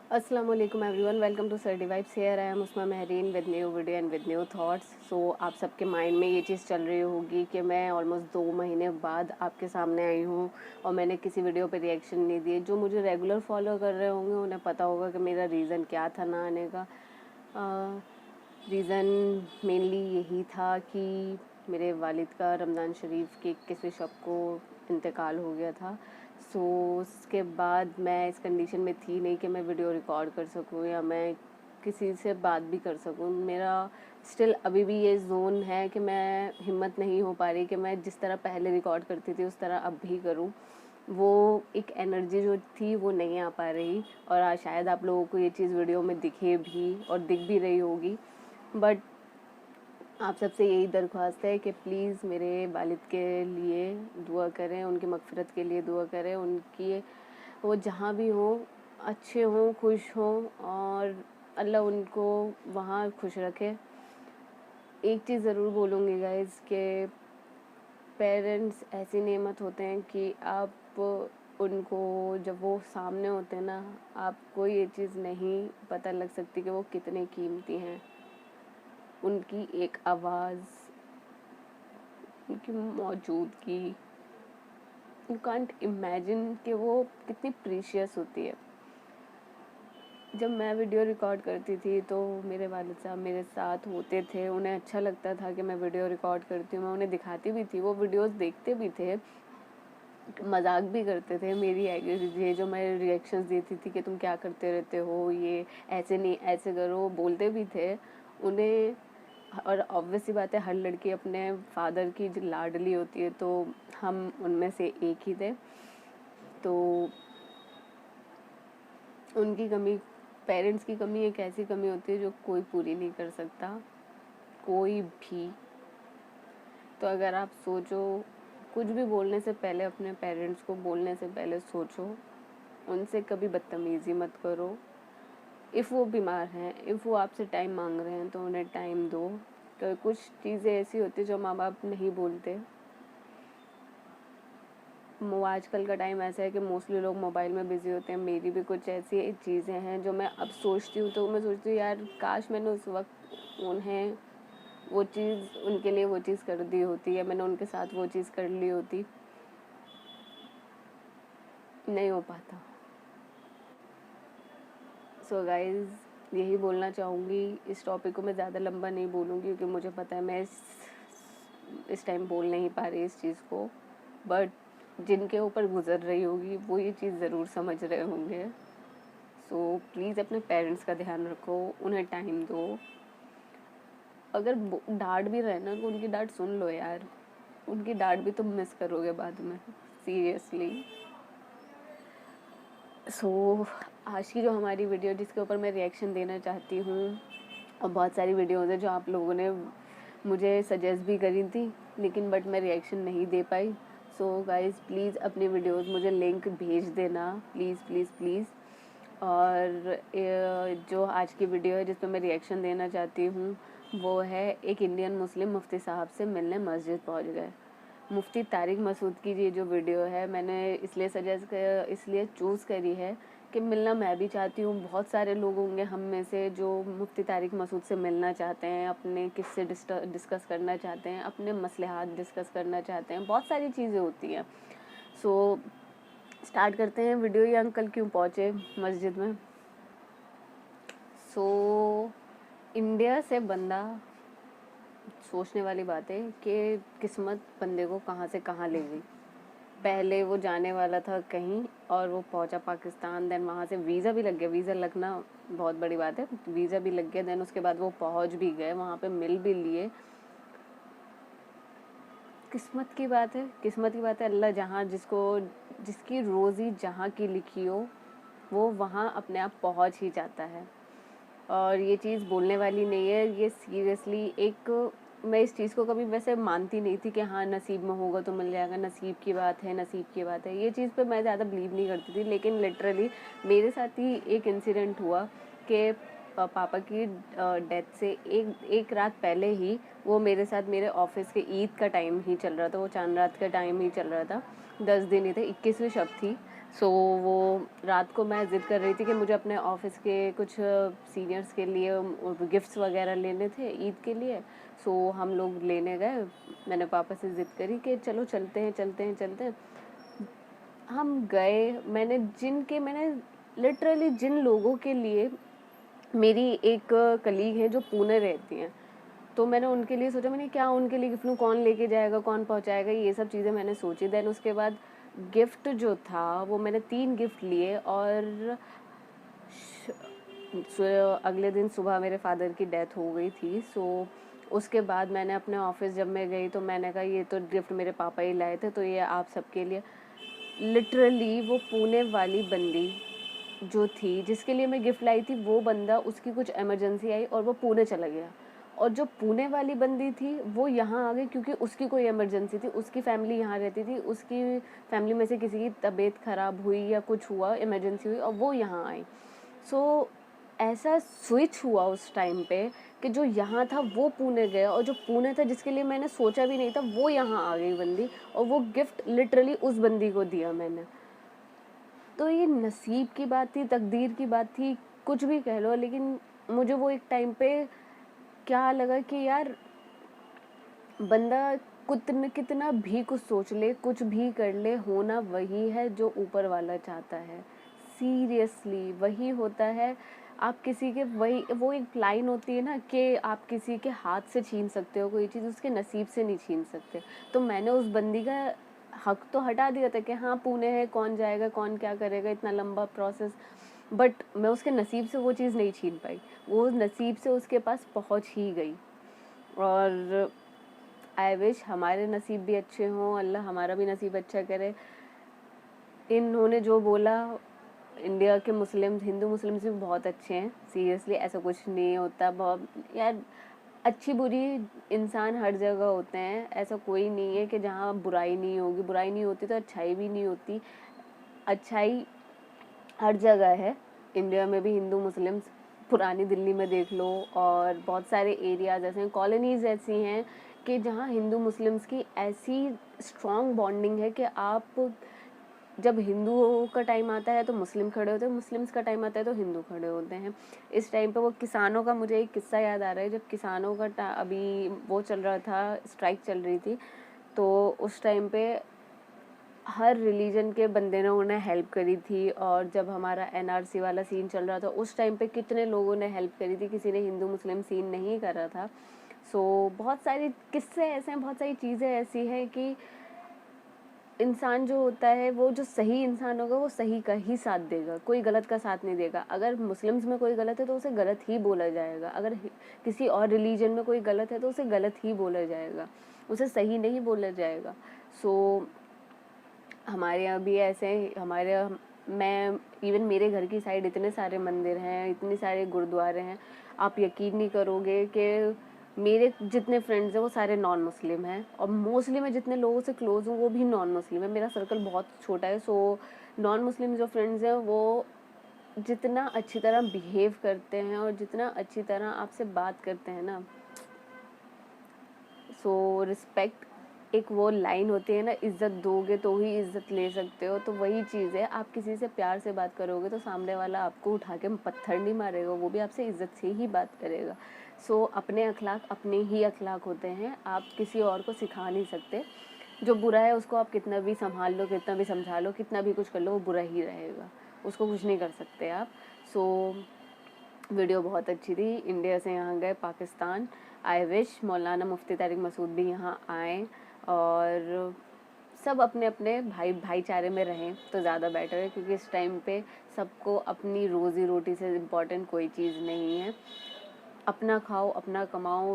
अस्सलाम वालेकुम everyone, welcome to सर्डी vibes. Here I am Usma Mahreen with new video and with new thoughts. So आप सबके माइंड में ये चीज़ चल रही होगी कि मैं ऑलमोस्ट 2 महीने बाद आपके सामने आई हूँ और मैंने किसी वीडियो पे रिएक्शन नहीं दिए। जो मुझे रेगुलर फॉलो कर रहे होंगे उन्हें पता होगा कि मेरा रीज़न क्या था ना आने का। रीज़न मेनली यही था कि मेरे वालिद का रमज़ान शरीफ के 21वें शब को इंतकाल हो गया था। सो उसके बाद मैं इस कंडीशन में थी नहीं कि मैं वीडियो रिकॉर्ड कर सकूं या मैं किसी से बात भी कर सकूं। मेरा स्टिल अभी भी ये जोन है कि मैं हिम्मत नहीं हो पा रही कि मैं जिस तरह पहले रिकॉर्ड करती थी उस तरह अब भी करूं। वो एक एनर्जी जो थी वो नहीं आ पा रही और आज शायद आप लोगों को ये चीज़ वीडियो में दिखे भी और दिख भी रही होगी। बट आप सबसे यही दरख्वास्त है कि प्लीज़ मेरे वालिद के लिए दुआ करें, उनकी मग़फ़िरत के लिए दुआ करें। उनकी वो जहाँ भी हों अच्छे हों, खुश हों और अल्लाह उनको वहाँ खुश रखे। एक चीज़ ज़रूर बोलूँगी गाइज़ कि पेरेंट्स ऐसी नेमत होते हैं कि आप उनको जब वो सामने होते हैं ना, आपको ये चीज़ नहीं पता लग सकती कि वो कितने कीमती हैं। उनकी एक आवाज़, उनकी मौजूदगी, यू कांट इमेजिन कि वो कितनी प्रीशियस होती है। जब मैं वीडियो रिकॉर्ड करती थी तो मेरे वालिद साहब मेरे साथ होते थे, उन्हें अच्छा लगता था कि मैं वीडियो रिकॉर्ड करती हूँ, मैं उन्हें दिखाती भी थी, वो वीडियोस देखते भी थे, मजाक भी करते थे मेरी ये जो मैं रिएक्शंस देती थी कि तुम क्या करते रहते हो, ये ऐसे नहीं ऐसे करो, बोलते भी थे उन्हें। और ऑब्वियस सी बात है, हर लड़की अपने फादर की जो लाडली होती है, तो हम उनमें से एक ही थे। तो उनकी कमी, पेरेंट्स की कमी एक ऐसी कमी होती है जो कोई पूरी नहीं कर सकता, कोई भी। तो अगर आप सोचो, कुछ भी बोलने से पहले अपने पेरेंट्स को बोलने से पहले सोचो, उनसे कभी बदतमीज़ी मत करो। इफ़ वो बीमार हैं, इफ़ वो आपसे टाइम मांग रहे हैं तो उन्हें टाइम दो। तो कुछ चीज़ें ऐसी होती है जो माँ बाप नहीं बोलते। आजकल का टाइम ऐसा है कि मोस्टली लोग मोबाइल में बिज़ी होते हैं। मेरी भी कुछ ऐसी चीज़ें हैं जो मैं अब सोचती हूँ, तो मैं सोचती हूँ यार काश मैंने उस वक्त उन्हें वो चीज़, उनके लिए वो चीज़ कर दी होती, या मैंने उनके साथ वो चीज़ कर ली होती। नहीं हो पाता। सो गाइज़, यही बोलना चाहूँगी। इस टॉपिक को मैं ज़्यादा लंबा नहीं बोलूँगी क्योंकि मुझे पता है मैं इस टाइम बोल नहीं पा रही इस चीज़ को। बट जिनके ऊपर गुजर रही होगी वो ये चीज़ ज़रूर समझ रहे होंगे। सो प्लीज़ अपने पेरेंट्स का ध्यान रखो, उन्हें टाइम दो। अगर डांट भी रहे ना तो उनकी डांट सुन लो यार, उनकी डांट भी तुम मिस करोगे बाद में, सीरियसली। सो आज की जो हमारी वीडियो जिसके ऊपर मैं रिएक्शन देना चाहती हूँ, और बहुत सारी वीडियोज़ हैं जो आप लोगों ने मुझे सजेस्ट भी करी थी, लेकिन बट मैं रिएक्शन नहीं दे पाई। सो गाइज़ प्लीज़ अपनी वीडियोज़ मुझे लिंक भेज देना, प्लीज़ प्लीज़ प्लीज़। और जो आज की वीडियो है जिस पर मैं रिएक्शन देना चाहती हूँ वो है, एक इंडियन मुस्लिम मुफ्ती साहब से मिलने मस्जिद पहुँच गए। मुफ्ती तारिक मसूद की ये जो वीडियो है मैंने इसलिए चूज़ करी है कि मिलना मैं भी चाहती हूँ। बहुत सारे लोग होंगे हम में से जो मुफ्ती तारिक मसूद से मिलना चाहते हैं, अपने किस्से डिस्कस करना चाहते हैं, अपने मसलेहात डिस्कस करना चाहते हैं, बहुत सारी चीज़ें होती हैं। सो स्टार्ट करते हैं वीडियो। ये अंकल क्यों पहुँचे मस्जिद में। सो इंडिया से बंदा, सोचने वाली बात है कि किस्मत बंदे को कहाँ से कहाँ ले गई। पहले वो जाने वाला था कहीं और वो पहुंचा पाकिस्तान, देन वहाँ से वीज़ा भी लग गया। वीज़ा लगना बहुत बड़ी बात है, वीज़ा भी लग गया, देन उसके बाद वो पहुंच भी गए, वहाँ पे मिल भी लिए। किस्मत की बात है, किस्मत की बात है। अल्लाह जहाँ जिसकी रोज़ी जहाँ की लिखी हो वो वहाँ अपने आप पहुँच ही जाता है। और ये चीज़ बोलने वाली नहीं है, ये सीरियसली एक, मैं इस चीज़ को कभी वैसे मानती नहीं थी कि हाँ नसीब में होगा तो मिल जाएगा, नसीब की बात है, नसीब की बात है, ये चीज़ पे मैं ज़्यादा बिलीव नहीं करती थी। लेकिन लिटरली मेरे साथ ही एक इंसिडेंट हुआ कि पापा की डेथ से एक रात पहले ही वो मेरे साथ, मेरे ऑफिस के ईद का टाइम ही चल रहा था, वो चांद रात का टाइम ही चल रहा था, 10 दिन ही थे, 21वीं शब थी। सो वो रात को मैं ज़िद कर रही थी कि मुझे अपने ऑफिस के कुछ सीनियर्स के लिए गिफ्ट्स वगैरह लेने थे ईद के लिए। सो हम लोग लेने गए। मैंने पापा से ज़िद करी कि चलो चलते हैं चलते हैं चलते हैं। हम गए। मैंने लिटरली जिन लोगों के लिए, मेरी एक कलीग है जो पुणे रहती हैं, तो मैंने उनके लिए सोचा, मैंने क्या उनके लिए गिफ्ट लूँ, कौन लेके जाएगा, कौन पहुँचाएगा, ये सब चीज़ें मैंने सोची। देन उसके बाद गिफ्ट जो था वो मैंने 3 गिफ्ट लिए। और अगले दिन सुबह मेरे फादर की डेथ हो गई थी। सो उसके बाद मैंने अपने ऑफिस जब मैं गई तो मैंने कहा ये तो गिफ्ट मेरे पापा ही लाए थे, तो ये आप सबके लिए। लिटरली वो पुणे वाली बंदी जो थी जिसके लिए मैं गिफ्ट लाई थी, वो बंदा, उसकी कुछ इमरजेंसी आई और वो पुणे चला गया। और जो पुणे वाली बंदी थी वो यहाँ आ गई क्योंकि उसकी कोई इमरजेंसी थी। उसकी फैमिली यहाँ रहती थी, उसकी फैमिली में से किसी की तबीयत ख़राब हुई या कुछ हुआ, इमरजेंसी हुई, और वो यहाँ आई। सो ऐसा स्विच हुआ उस टाइम पे कि जो यहाँ था वो पुणे गया, और जो पुणे था जिसके लिए मैंने सोचा भी नहीं था वो यहाँ आ गई बंदी, और वो गिफ्ट लिटरली उस बंदी को दिया मैंने। तो ये नसीब की बात थी, तकदीर की बात थी, कुछ भी कह लो। लेकिन मुझे वो एक टाइम पे क्या लगा कि यार, बंदा कितना भी कुछ सोच ले, कुछ भी कर ले, होना वही है जो ऊपर वाला चाहता है। सीरियसली वही होता है। आप किसी के, वही वो एक लाइन होती है ना कि आप किसी के हाथ से छीन सकते हो कोई चीज़, उसके नसीब से नहीं छीन सकते। तो मैंने उस बंदी का हक तो हटा दिया था कि हाँ पुणे है, कौन जाएगा, कौन क्या करेगा, इतना लंबा प्रोसेस। बट मैं उसके नसीब से वो चीज़ नहीं छीन पाई, वो नसीब से उसके पास पहुंच ही गई। और आई विश हमारे नसीब भी अच्छे हों, अल्लाह हमारा भी नसीब अच्छा करे। इन्होंने जो बोला, इंडिया के मुस्लिम्स, हिंदू मुस्लिम्स भी बहुत अच्छे हैं। सीरियसली ऐसा कुछ नहीं होता। बहुत यार, अच्छी बुरी इंसान हर जगह होते हैं। ऐसा कोई नहीं है कि जहाँ बुराई नहीं होगी। बुराई नहीं होती तो अच्छाई भी नहीं होती। अच्छाई हर जगह है। इंडिया में भी हिंदू मुस्लिम्स, पुरानी दिल्ली में देख लो, और बहुत सारे एरियाज ऐसे हैं, कॉलोनीज़ ऐसी हैं कि जहाँ हिंदू मुस्लिम्स की ऐसी स्ट्रॉन्ग बॉन्डिंग है कि आप, जब हिंदुओं का टाइम आता है तो मुस्लिम खड़े होते हैं, मुस्लिम्स का टाइम आता है तो हिंदू खड़े होते हैं। इस टाइम पे वो किसानों का मुझे एक किस्सा याद आ रहा है। जब किसानों का अभी वो चल रहा था, स्ट्राइक चल रही थी, तो उस टाइम पे हर रिलीजन के बंदे ने उन्हें हेल्प करी थी। और जब हमारा एनआरसी वाला सीन चल रहा था उस टाइम पे कितने लोगों ने हेल्प करी थी, किसी ने हिंदू मुस्लिम सीन नहीं करा था। सो बहुत सारी किस्से ऐसे हैं, बहुत सारी चीज़ें ऐसी हैं कि इंसान जो होता है, वो जो सही इंसान होगा वो सही का ही साथ देगा, कोई गलत का साथ नहीं देगा। अगर मुस्लिम्स में कोई गलत है तो उसे गलत ही बोला जाएगा, अगर किसी और रिलीजन में कोई गलत है तो उसे गलत ही बोला जाएगा, उसे सही नहीं बोला जाएगा। सो हमारे यहाँ भी ऐसे, मैं इवन मेरे घर की साइड इतने सारे मंदिर हैं, इतने सारे गुरुद्वारे हैं, आप यकीन नहीं करोगे कि मेरे जितने फ्रेंड्स हैं वो सारे नॉन मुस्लिम हैं। और मोस्टली मैं जितने लोगों से क्लोज हूँ वो भी नॉन मुस्लिम है। मेरा सर्कल बहुत छोटा है। सो नॉन मुस्लिम जो फ्रेंड्स हैं वो जितना अच्छी तरह बिहेव करते हैं और जितना अच्छी तरह आपसे बात करते हैं ना, सो रिस्पेक्ट, एक वो लाइन होती है ना, इज्जत दोगे तो ही इज्जत ले सकते हो। तो वही चीज़ है, आप किसी से प्यार से बात करोगे तो सामने वाला आपको उठा के पत्थर नहीं मारेगा, वो भी आपसे इज्जत से ही बात करेगा। सो अपने अखलाक अपने ही अखलाक होते हैं, आप किसी और को सिखा नहीं सकते। जो बुरा है उसको आप कितना भी संभाल लो, कितना भी समझा लो, कितना भी कुछ कर लो, वो बुरा ही रहेगा, उसको कुछ नहीं कर सकते आप। सो वीडियो बहुत अच्छी थी। इंडिया से यहाँ गए पाकिस्तान। आई विश मौलाना मुफ्ती तारिक मसूद भी यहाँ आएँ और सब अपने अपने भाईचारे में रहें तो ज़्यादा बेटर है, क्योंकि इस टाइम पे सबको अपनी रोज़ी रोटी से इम्पोर्टेंट कोई चीज़ नहीं है। अपना खाओ, अपना कमाओ,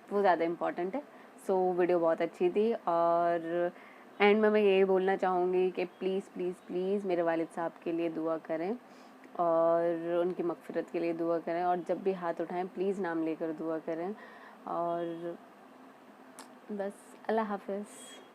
वो ज़्यादा इम्पोर्टेंट है। सो वीडियो बहुत अच्छी थी। और एंड में मैं यही बोलना चाहूँगी कि प्लीज़ प्लीज़ प्लीज़ मेरे वालिद साहब के लिए दुआ करें और उनकी मग़फ़िरत के लिए दुआ करें, और जब भी हाथ उठाएं प्लीज़ नाम लेकर दुआ करें। और बस, अल्लाह हाफ़िज़।